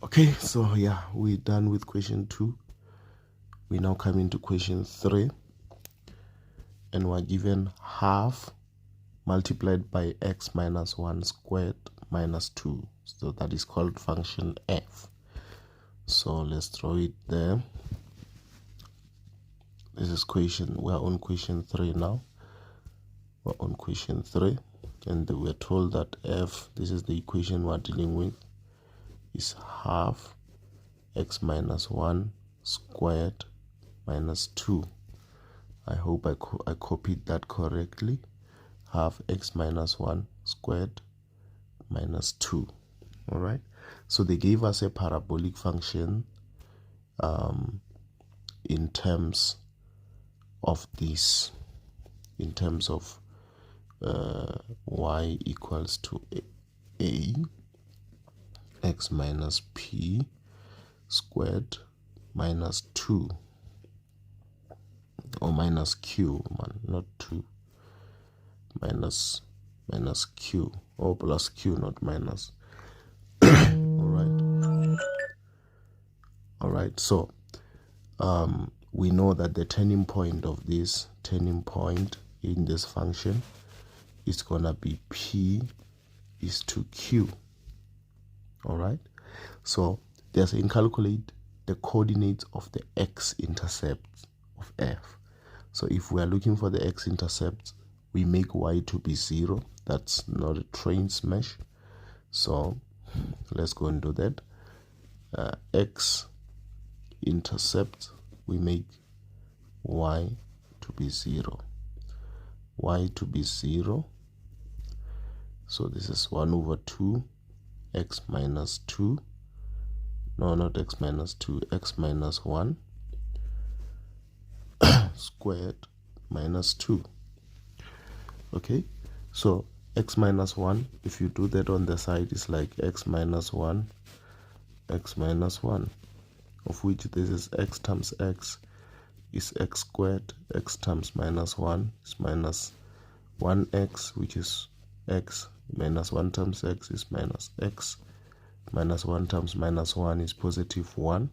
Okay, so yeah, we're done with question 2. We now come into question 3, and we're given half multiplied by x minus 1 squared minus 2. So that is called function f. So let's draw it there. This is we're on question 3 now. We're on question 3, and we're told that f, this is the equation we're dealing with, is half x minus 1 squared minus 2. I hope I copied that correctly. Half x minus 1 squared minus 2. All right. So they gave us a parabolic function in terms of this, in terms of y equals to a x minus p squared minus 2, or minus q, not 2, minus q, or plus q, not minus. All right, so we know that the turning point in this function is gonna be p is to q. All right, so there's a calculate the coordinates of the x-intercept of f. So if we are looking for the x-intercept, we make y to be 0. That's not a train smash. So let's go and do that. X-intercept, we make y to be 0. Y to be 0. So this is 1 over 2 x minus 2. No, not x minus 2, x minus 1 squared minus 2. Okay, so x minus 1, if you do that on the side, is like x minus 1, of which this is x times x is x squared, x times minus 1 is minus 1x, which is x, minus 1 times x is minus x, minus 1 times minus 1 is positive 1.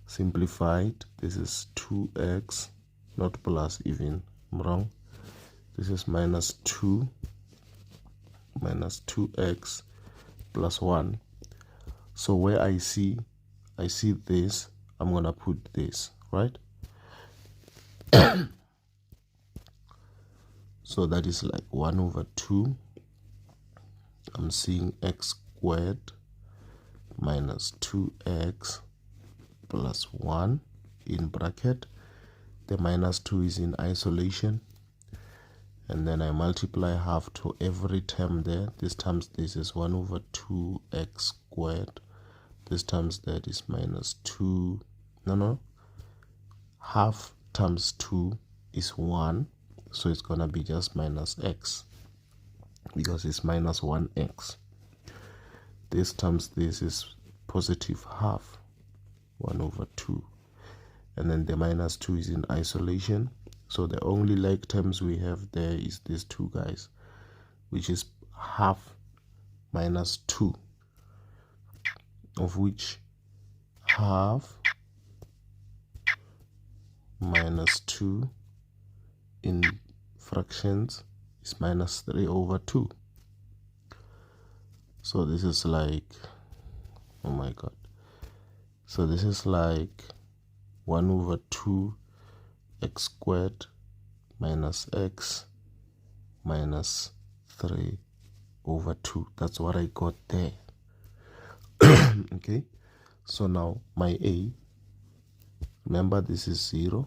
Simplified, this is 2x, not plus even, I'm wrong. This is minus 2x plus 1. So where I see this, I'm gonna put this, right? So that is like 1 over 2. I'm seeing x squared minus 2x plus 1 in bracket. The minus 2 is in isolation, and then I multiply half to every term there. This times this is 1 over 2x squared. This times that is minus 2. No. Half times 2 is 1. So it's going to be just minus x, because it's minus 1x. This times this is positive half, 1 over 2. And then the minus 2 is in isolation. So the only like terms we have there is these two guys, which is half minus 2, of which half minus 2 in fractions is minus 3 over 2. So this is like, oh my god, so this is like 1 over 2 x squared minus x minus 3 over 2. That's what I got there. Okay, so now my a, remember this is 0,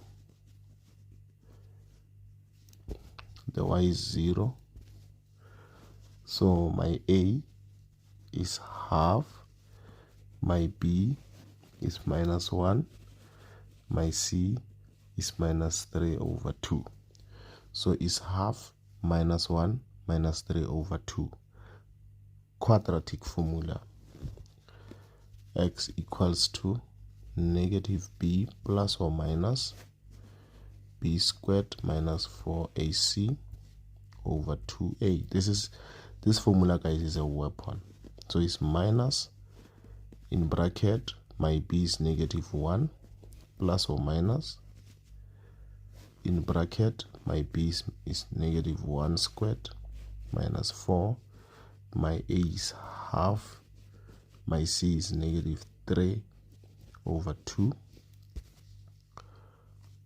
the y is 0, so my a is half, my b is minus 1, my c is minus 3 over 2. So it's half minus 1 minus 3 over 2. Quadratic formula. X equals to negative b plus or minus b squared minus 4ac over 2a. This formula, guys, is a weapon. So it's minus in bracket my b is -1 plus or minus, in bracket my b is -1 squared minus 4, my a is half, my c is -3 over 2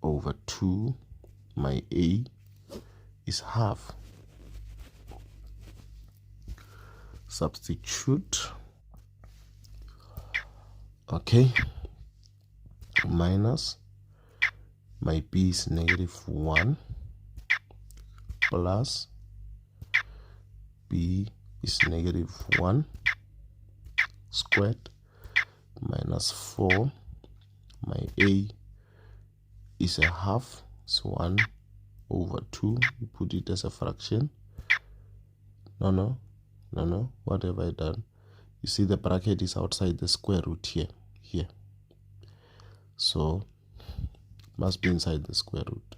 over 2, my a is half. Substitute, okay, minus my b is -1 plus b is -1 squared minus 4, my a is a half, so 1 over 2, you put it as a fraction. No, what have I done? You see the bracket is outside the square root here. So must be inside the square root.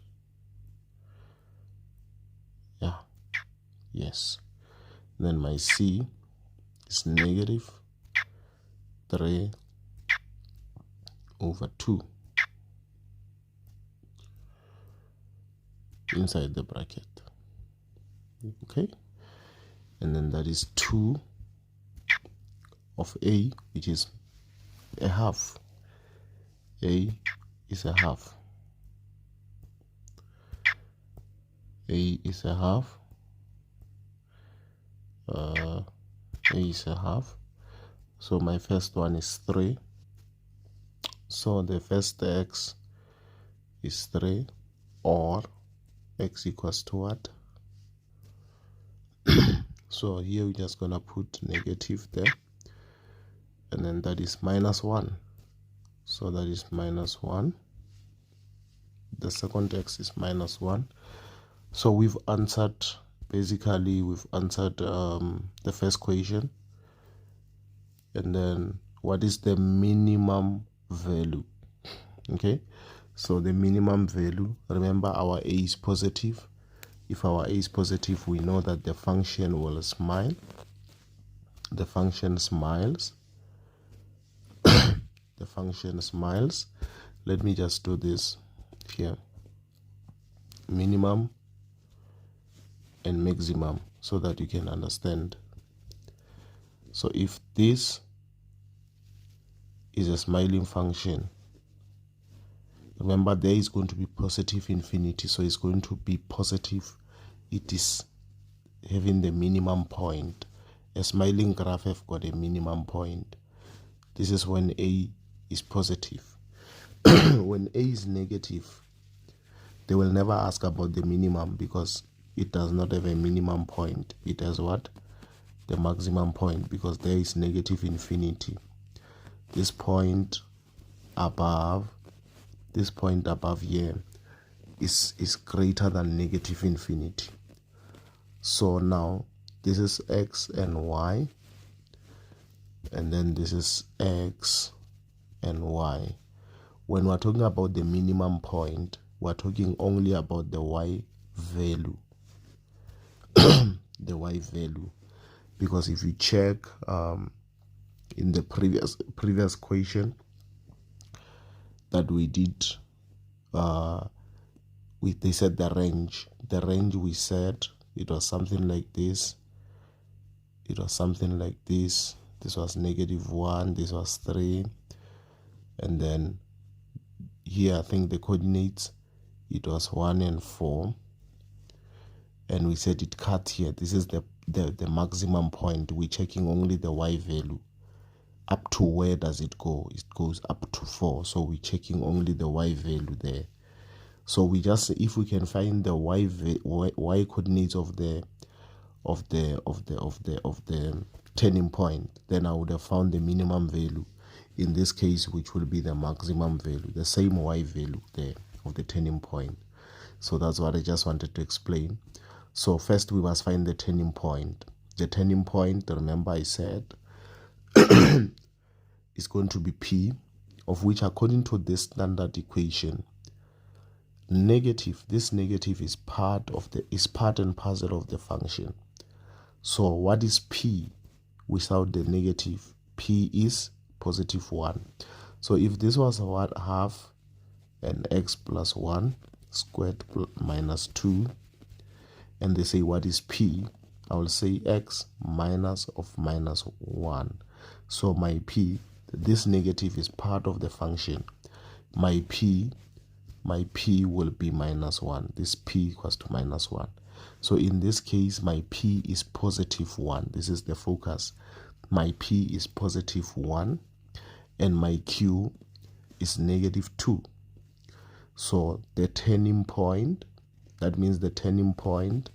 Yeah, yes. Then my c is -3 over 2 inside the bracket. Okay, and then that is 2 of a, which is a half. A is a half. A is a half. A is a half. So my first one is 3. So the first x is 3, or x equals to what? So here we're just gonna put negative there, and then that is -1. So that is -1. The second x is -1. So we've answered, basically we've answered the first question. And then what is the minimum value? Okay, so the minimum value, remember our a is positive. If our a is positive, we know that the function will smile. The function smiles. The function smiles. Let me just do this here. Minimum and maximum, so that you can understand. So if this is a smiling function, remember there is going to be positive infinity, so it's going to be positive. It is having the minimum point. A smiling graph have got a minimum point. This is when a is positive. When a is negative, they will never ask about the minimum, because it does not have a minimum point. It has what? The maximum point, because there is negative infinity. This point above here is greater than negative infinity. So now this is x and y, and then this is x and y. When we're talking about the minimum point, we're talking only about the y value. The y value, because if you check in the previous question that we did, they said the range we said it was something like this. It was something like this. This was -1, this was 3, and then here I think the coordinates, it was 1 and 4, and we said it cut here. This is the maximum point. We're checking only the y value. Up to where does it go? It goes up to 4, so we're checking only the y value there. So we just, if we can find the y coordinates of the turning point, then I would have found the minimum value in this case, which will be the maximum value, the same y value there of the turning point. So that's what I just wanted to explain. So first we must find the turning point. The turning point, remember I said, is going to be p, of which according to this standard equation, this negative is part and parcel of the function. So what is p without the negative? P is positive 1. So if this was what, half and x plus 1 squared minus 2, and they say what is p, I will say x minus of minus 1. So my p, this negative is part of the function. My p will be minus 1. This p equals to minus 1. So in this case, my p is positive 1. This is the focus. My p is positive 1, and my q is negative 2. So the turning point, that means the turning point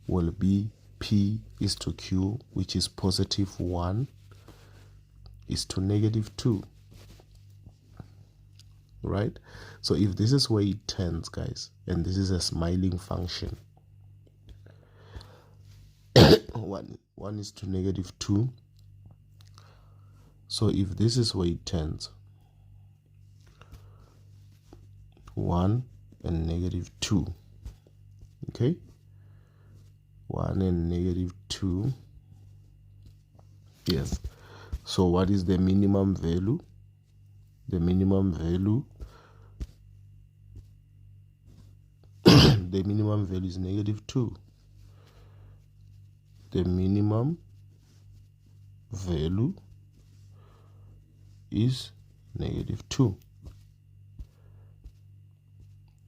will be p is to q, which is positive 1 is to negative 2. Right? So if this is where it turns, guys, and this is a smiling function, 1 is to negative 2. So if this is where it turns, 1 and negative 2, okay, 1 and negative 2, yes. So what is the minimum value? The minimum value the minimum value is negative 2. The minimum value is negative 2.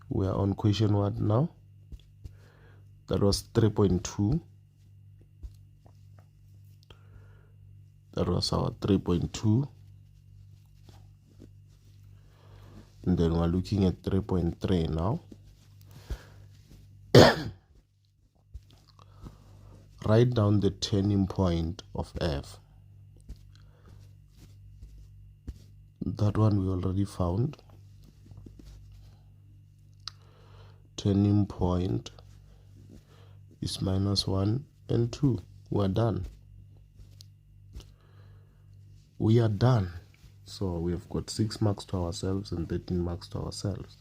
We are on question what now? That was 3.2. That was our 3.2. And then we're looking at 3.3 now. Write down the turning point of f. That one we already found. Turning point is minus 1 and 2. We're done. We are done. So we have got 6 marks to ourselves and 13 marks to ourselves.